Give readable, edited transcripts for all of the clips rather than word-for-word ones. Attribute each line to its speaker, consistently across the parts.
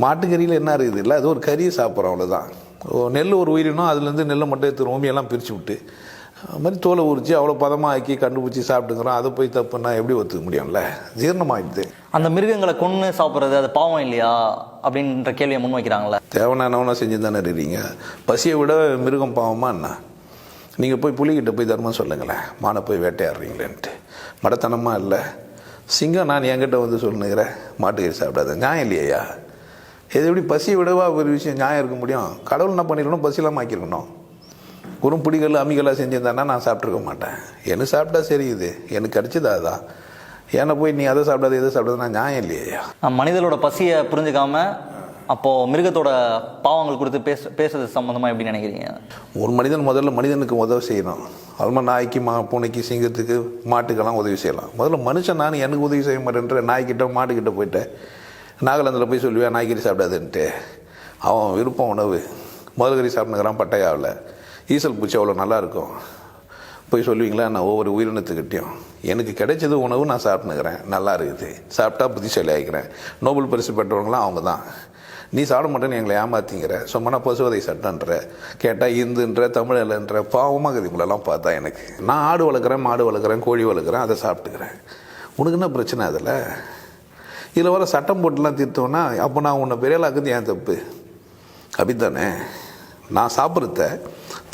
Speaker 1: மாட்டுக்கறியில் என்ன இருக்குது இல்லை, அது ஒரு கறியை சாப்பிட்றோம், அவ்வளோதான். நெல் ஒரு உயிரினம், அதுலேருந்து நெல்லை மட்டும் எடுத்து ரோமியெல்லாம் பிரித்து விட்டு அது மாதிரி தோலை உரிச்சு அவ்வளோ பதமாக ஆக்கி கண்டுபிடிச்சி சாப்பிட்டுங்கிறோம். அதை போய் தப்புன்னா எப்படி ஒத்துக்க முடியும்ல? ஜீரணமாகிடுது.
Speaker 2: அந்த மிருகங்களை கொன்று சாப்பிட்றது அது பாவம் இல்லையா அப்படின்ற கேள்வியை முன் வைக்கிறாங்களே.
Speaker 1: தேவனானவனா செஞ்சு தானே இருக்கீங்க. பசியை விட மிருகம் பாவமா என்ன? நீங்கள் போய் புலிகிட்ட போய் தர்மம் சொல்லுங்களேன், மானை போய் வேட்டையாடுறீங்களேன்ட்டு. மடத்தனமாக இல்லை. சிங்கம் நான் என்கிட்ட வந்து சொல்லுங்கிறேன் மாட்டுக்கறி சாப்பிடாத, நியாயம் இல்லையா? இது எப்படி பசியை விடவா ஒரு விஷயம் நியாயம் இருக்க முடியும்? கடவுள் என்ன பண்ணிடணும், பசியெல்லாம் ஆக்கியிருக்கணும். குறும் பிடிகள் அம்மிகளாக செஞ்சிருந்தானா நான் சாப்பிட்ருக்க மாட்டேன். எனக்கு சாப்பிட்டா சரி, இது எனக்கு கிடச்சிதா அதான். ஏன்னா போய் நீ அதை சாப்பிடாது எதை சாப்பிடாதுன்னா நியாயம் இல்லையா?
Speaker 2: மனிதனோட பசியை புரிஞ்சுக்காம அப்போது மிருகத்தோட பாவங்கள் கொடுத்து பேசுறது சம்மந்தமாக எப்படி நினைக்கிறீங்க?
Speaker 1: ஒரு மனிதன் முதல்ல மனிதனுக்கு உதவி செய்யணும். அது மாதிரி நாய்க்கு பூனைக்கு சிங்கத்துக்கு மாட்டுக்கெல்லாம் உதவி செய்யலாம். முதல்ல மனுஷன் நான் எனக்கு உதவி செய்ய மாட்டேன்ற நாய்க்கிட்ட மாட்டுக்கிட்ட போயிட்டேன், நாகாலாந்தில் போய் சொல்லுவேன் நாய்க்கறி சாப்பிடாதுன்ட்டு. அவன் விருப்பம் உணவு. முதல் கறி சாப்பிட்டுக்கிறான் பட்டையாவில். ஈசல் பூச்சி அவ்வளோ நல்லாயிருக்கும். போய் சொல்லுவீங்களா? நான் ஒவ்வொரு உயிரினத்துக்கிட்டையும் எனக்கு கிடைச்சது உணவு நான் சாப்பிட்டுக்கிறேன், நல்லா இருக்குது, சாப்பிட்டா புத்திசாலி ஆகிக்கிறேன். நோபல் பரிசு பெற்றவங்களாம் அவங்க தான். நீ சாப்பிட மாட்டேன்னு எங்களை ஏமாத்திங்கிற, சும்மா பசுவதை சட்டன்ற, கேட்டால் இந்துன்ற தமிழன்ற பாவமாக இதுங்களெல்லாம் பார்த்தா எனக்கு. நான் ஆடு வளர்க்குறேன், மாடு வளர்க்குறேன், கோழி வளர்க்குறேன், அதை சாப்பிட்டுக்கிறேன். உனக்கு என்ன பிரச்சனை அதில்? இதில் வர சட்டம் போட்டுலாம் தீர்த்தோன்னா அப்போ நான் உன்னை பெரியலாக்குது ஏன் தப்பு? அப்படித்தானே? நான் சாப்பிட்றத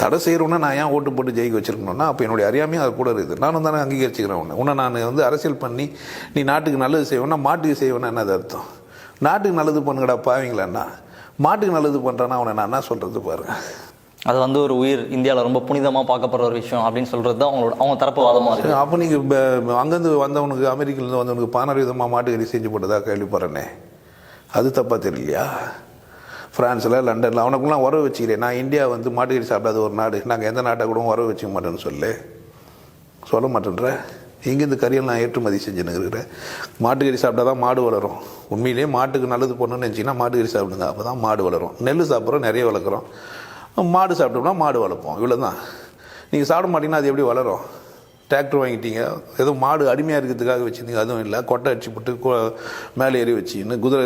Speaker 1: தடை செய்கிறோன்னா நான் ஏன் ஓட்டு போட்டு ஜெயிக்க வச்சுருக்கணும்னா அப்போ என்னுடைய அறியாமையும் அது கூட இருக்குது. நானும் தானே அங்கீகரிச்சுக்கிறேன் உன்னை நான் வந்து அரசியல் பண்ணி நீ நாட்டுக்கு நல்லது செய்வேன்னா மாட்டுக்கு செய்வேன்னா என்னது அர்த்தம்? நாட்டுக்கு நல்லது பண்ணுங்கடா பாவீங்களா? மாட்டுக்கு நல்லது பண்ணுறேன்னா அவனை நான் என்ன சொல்கிறது பாருங்க.
Speaker 2: அது வந்து ஒரு உயிர் இந்தியாவில் ரொம்ப புனிதமாக பார்க்கப்படுற ஒரு விஷயம் அப்படின்னு சொல்கிறது தான் அவங்க தரப்பு வாதமாக இருக்குது.
Speaker 1: அப்போ நீங்கள் அங்கேருந்து வந்தவனுக்கு, அமெரிக்கிலேருந்து வந்தவனுக்கு 16 விதமாக மாட்டுக்கறி செஞ்சு போட்டதாக கேள்விப்படுறேனே, அது தப்பாக தெரியலையா? ஃப்ரான்ஸில், லண்டனில் அவனுக்குலாம் உறவு வச்சுக்கிறேன். நான் இந்தியா வந்து மாட்டுக்கறி சாப்பிடாத ஒரு நாடு, நாங்கள் எந்த நாட்டை கூட உறவு வச்சுக்க மாட்டேன்னு சொல்ல மாட்டேன்ற. இங்கேருந்து கறியில் நான் ஏற்றுமதி செஞ்சுன்னு இருக்கிறேன். மாட்டுக்கறி சாப்பிட்டா தான் மாடு வளரும். உண்மையிலேயே மாட்டுக்கு நல்லது பண்ணணும்னு நினச்சிங்கன்னா மாட்டுக்கறி சாப்பிடுங்க, அப்போ தான் மாடு வளரும். நெல் சாப்பிட்றோம், நிறைய வளர்க்குறோம். மாடு சாப்பிட்டோம்னா மாடு வளர்ப்போம், இவ்வளோ தான். நீங்கள் சாப்பிட மாட்டீங்கன்னா அது எப்படி வளரும்? டிராக்டர் வாங்கிட்டீங்க, ஏதோ மாடு அடிமையாக இருக்கிறதுக்காக வச்சுருந்தீங்க, அதுவும் இல்லை. கொட்டை அடிச்சு போட்டு மேலே ஏறி வச்சுன்னு குதிரை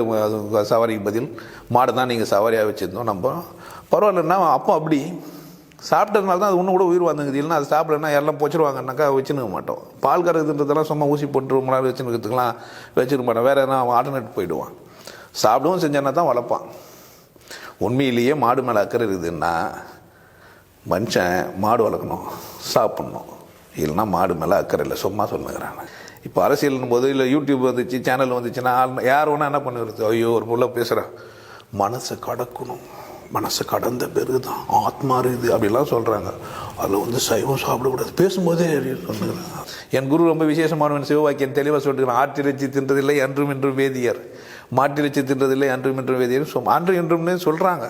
Speaker 1: சவாரிக்கு பதில் மாடை தான் நீங்கள் சவாரியாக வச்சுருந்தோம். நம்ம பரவாயில்லன்னா அப்போ அப்படி சாப்பிட்டதுனால தான் அது ஒன்று கூட உயிர் வந்துங்குது. இல்லைன்னா அது சாப்பிடலன்னா எல்லாம் பொச்சிடுவாங்கன்னாக்கா வச்சுருக்க மாட்டோம். பால் கறக்குதுன்றதெல்லாம் சும்மா ஊசி போட்டு ரொம்ப நாள் வச்சுருக்கிறதுக்கெலாம் வச்சுருக்க மாட்டோம். வேறு எதனா ஆல்டர்னேட் போயிடுவான். சாப்பிடவும் செஞ்சானா தான் வளர்ப்பான். உண்மையிலேயே மாடு மேலே அக்கறை இருக்குதுன்னா மனுஷன் மாடு வளர்க்கணும், சாப்பிட்ணும். இல்லைன்னா மாடு மேலே அக்கறை இல்லை, சும்மா சொல்லுங்கிறாங்க. இப்போ அரசியல்னும் போது இல்லை யூடியூப் வந்துச்சு, சேனல் வந்துச்சுன்னா யார் வேணால் என்ன பண்ணுறது? ஐயோ ஒரு புள்ள பேசுகிறேன், மனசை கடக்கணும், மனசை கடந்த பிறகு தான் ஆத்மா இருக்குது அப்படிலாம் சொல்கிறாங்க. அதில் வந்து சைவம் சாப்பிடக்கூடாது பேசும்போதே சொல்லுங்கிறாங்க. என் குரு ரொம்ப விசேஷமானவன் சிவவாக்கியன் தெளிவாக சொல்லிட்டுருக்கான். ஆட்டிறைச்சி தின்றதில்லை அன்றும் இன்றும் வேதியர், மாட்டிறைச்சி தின்றதில்லை அன்றும் இன்றும் வேதியர். அன்று இன்றும்னே சொல்கிறாங்க.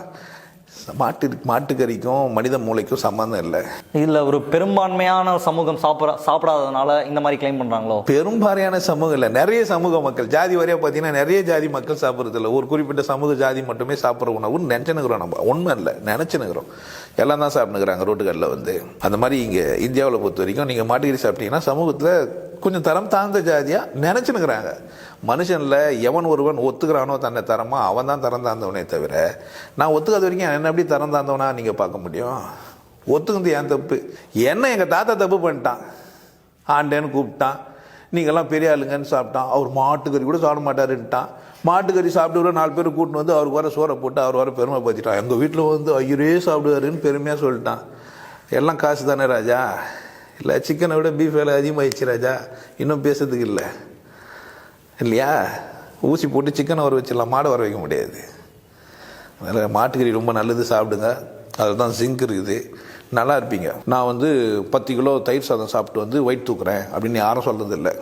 Speaker 1: மாட்டுக்கறிக்கும் மனித மூளைக்கும் சம்பந்தம் இல்லை.
Speaker 2: இதில் ஒரு பெரும்பான்மையான சமூகம் சாப்பிடாததுனால இந்த மாதிரி கிளைம் பண்ணுறாங்களோ?
Speaker 1: பெரும்பான்மையான சமூகம் இல்லை, நிறைய சமூக மக்கள். ஜாதி வரையாக பார்த்தீங்கன்னா நிறைய ஜாதி மக்கள் சாப்பிட்றது இல்லை. ஒரு குறிப்பிட்ட சமூக ஜாதி மட்டுமே சாப்பிட்ற உணவுன்னு நினச்சினுக்கிறோம். நம்ம உண்மை இல்லை, நினச்சினுக்கிறோம். எல்லாம் தான் சாப்பிட்டுக்கிறாங்க ரோட்டுகளில் வந்து. அந்த மாதிரி இங்கே இந்தியாவில் பொறுத்த வரைக்கும் நீங்கள் மாட்டுக்கறி சாப்பிட்டீங்கன்னா சமூகத்தில் கொஞ்சம் தரம் தாழ்ந்த ஜாதியாக நினச்சினுக்கிறாங்க. மனுஷனில் எவன் ஒருவன் ஒத்துக்கிறானோ தன்னை தரமா அவன் தான் தரம் தாழ்ந்தவனே தவிர நான் ஒத்துக்காத வரைக்கும் என்ன எப்படி தரம் தாழ்ந்தவனா நீங்கள் பார்க்க முடியும்? ஒத்துக்குது என் தப்பு. என்ன எங்கள் தாத்தா தப்பு பண்ணிட்டான், ஆண்டேன்னு கூப்பிட்டான், நீங்கள்லாம் பெரிய ஆளுங்கன்னு சாப்பிட்டான். அவர் மாட்டுக்கறி கூட சாப்பிட மாட்டாருன்ட்டான். மாட்டுக்கறி சாப்பிட்டு 4 பேர் கூட்டின்னு வந்து அவருக்கு வர சோறை போட்டு அவர் வர பெருமை பற்றிட்டான். எங்கள் வீட்டில் வந்து ஐயரே சாப்பிடுவாருன்னு பெருமையாக சொல்லிட்டான். எல்லாம் காசு தானே ராஜா? இல்லை சிக்கனை விட பீஃப் விலை அதிகமாகிடுச்சு ராஜா, இன்னும் பேசுறதுக்கு இல்லை இல்லையா? ஊசி போட்டு சிக்கனை வர வச்சிடலாம், மாடை வர வைக்க முடியாது. அதனால் மாட்டுக்கறி ரொம்ப நல்லது, சாப்பிடுங்க. அதில் தான் ஜிங்க் இருக்குது, நல்லா இருப்பீங்க. நான் வந்து 10 கிலோ தயிர் சாதம் சாப்பிட்டு வந்து வெயிட் தூக்குறேன் அப்படின்னு யாரும் சொல்கிறதில்லை,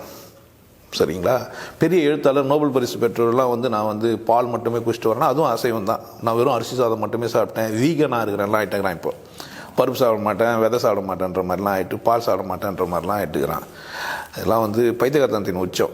Speaker 1: சரிங்களா? பெரிய எழுத்தாளர், நோபல் பரிசு பெற்றவர்கள்லாம் வந்து நான் வந்து பால் மட்டுமே குடிச்சிட்டு வரேன்னா அதுவும் அசைவம் தான். நான் வெறும் அரிசி சாதம் மட்டுமே சாப்பிட்டேன், வீகனாக இருக்கிறேன்லாம் ஆகிட்டேங்கிறான். இப்போ பருப்பு சாப்பிட மாட்டேன், விதை சாப்பிட மாட்டேன்ற மாதிரிலாம் ஆகிட்டு, பால் சாப்பிட மாட்டேன்ற மாதிரிலாம் ஆகிட்டுக்கிறான். இதெல்லாம் வந்து பைத்தியக்காரத்தனத்தின் உச்சம்.